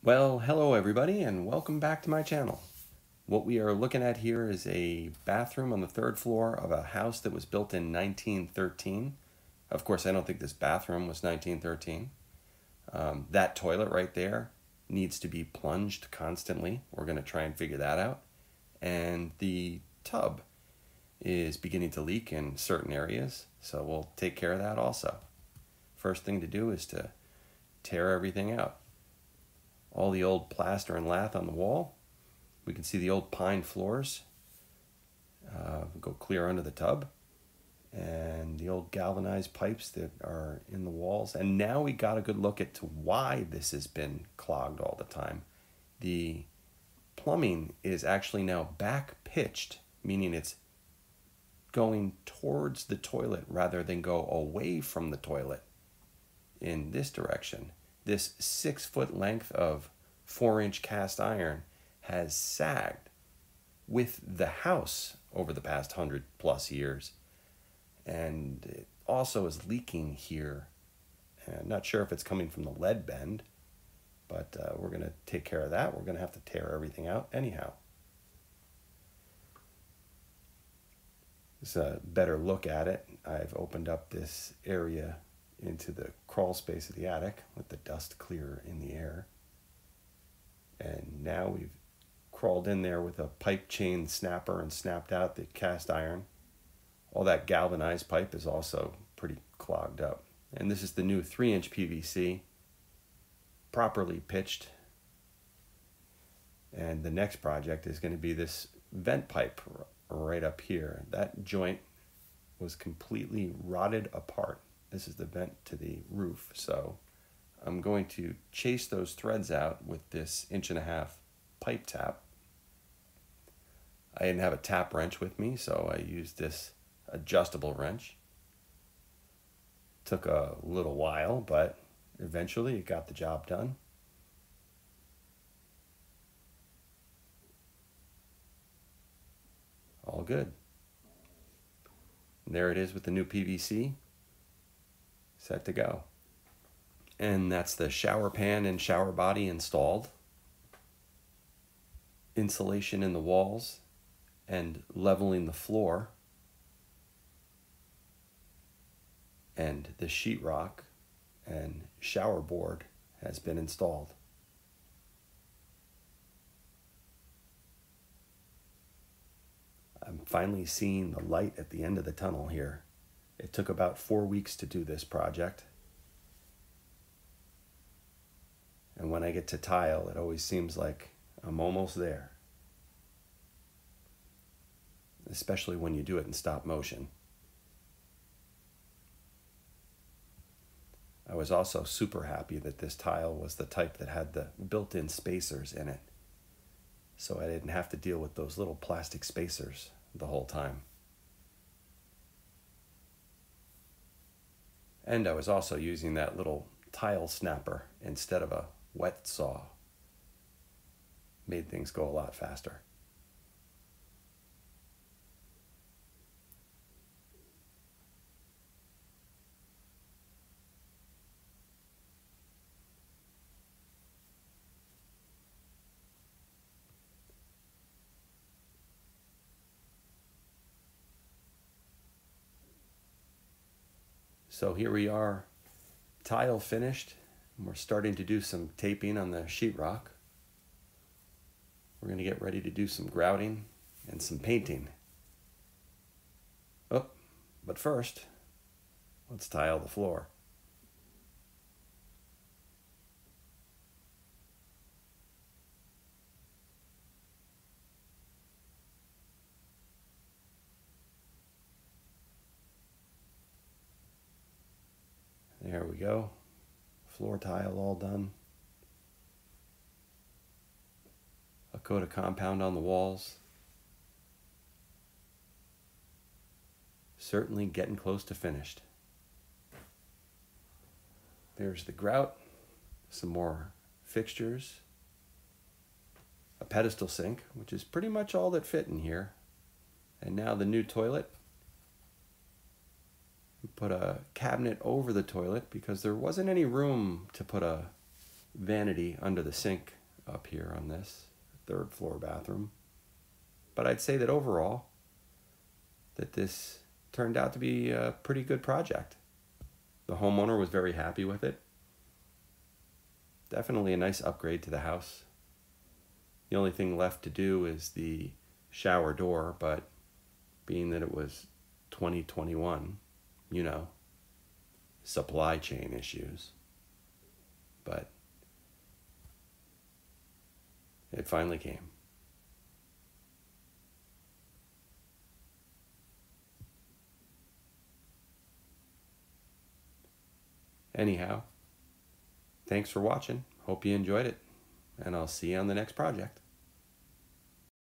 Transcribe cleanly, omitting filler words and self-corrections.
Well, hello everybody and welcome back to my channel. What we are looking at here is a bathroom on the third floor of a house that was built in 1913. Of course, I don't think this bathroom was 1913. That toilet right there needs to be plunged constantly. We're going to try and figure that out. And the tub is beginning to leak in certain areas, so we'll take care of that also. First thing to do is to tear everything out. All the old plaster and lath on the wall. We can see the old pine floors go clear under the tub, and the old galvanized pipes that are in the walls. And now we got a good look at to why this has been clogged all the time. The plumbing is actually now back pitched, meaning it's going towards the toilet rather than go away from the toilet in this direction. This 6-foot length of 4-inch cast iron has sagged with the house over the past 100+ years. And it also is leaking here. I'm not sure if it's coming from the lead bend, but we're going to take care of that. We're going to have to tear everything out anyhow. This is a better look at it. I've opened up this area into the crawl space of the attic with the dust clear in the air. And now we've crawled in there with a pipe chain snapper and snapped out the cast iron. All that galvanized pipe is also pretty clogged up. And this is the new 3-inch PVC, properly pitched. And the next project is going to be this vent pipe right up here. That joint was completely rotted apart. This is the vent to the roof, so I'm going to chase those threads out with this 1.5-inch pipe tap. I didn't have a tap wrench with me, so I used this adjustable wrench. Took a little while, but eventually it got the job done. All good. And there it is with the new PVC. Set to go. And that's the shower pan and shower body installed. Insulation in the walls and leveling the floor. And the sheetrock and shower board has been installed. I'm finally seeing the light at the end of the tunnel here. It took about 4 weeks to do this project. And when I get to tile, it always seems like I'm almost there. Especially when you do it in stop motion. I was also super happy that this tile was the type that had the built-in spacers in it. So I didn't have to deal with those little plastic spacers the whole time. And I was also using that little tile snapper instead of a wet saw. Made things go a lot faster. So here we are, tile finished, and we're starting to do some taping on the sheetrock. We're going to get ready to do some grouting and some painting. Oh, but first, let's tile the floor. There we go. Floor tile all done. A coat of compound on the walls. Certainly getting close to finished. There's the grout, some more fixtures, a pedestal sink, which is pretty much all that fit in here. And now the new toilet. We put a cabinet over the toilet because there wasn't any room to put a vanity under the sink up here on this third floor bathroom. But I'd say that overall, that this turned out to be a pretty good project. The homeowner was very happy with it. Definitely a nice upgrade to the house. The only thing left to do is the shower door, but being that it was 2021, you know, supply chain issues. But it finally came. Anyhow, thanks for watching. Hope you enjoyed it, and I'll see you on the next project.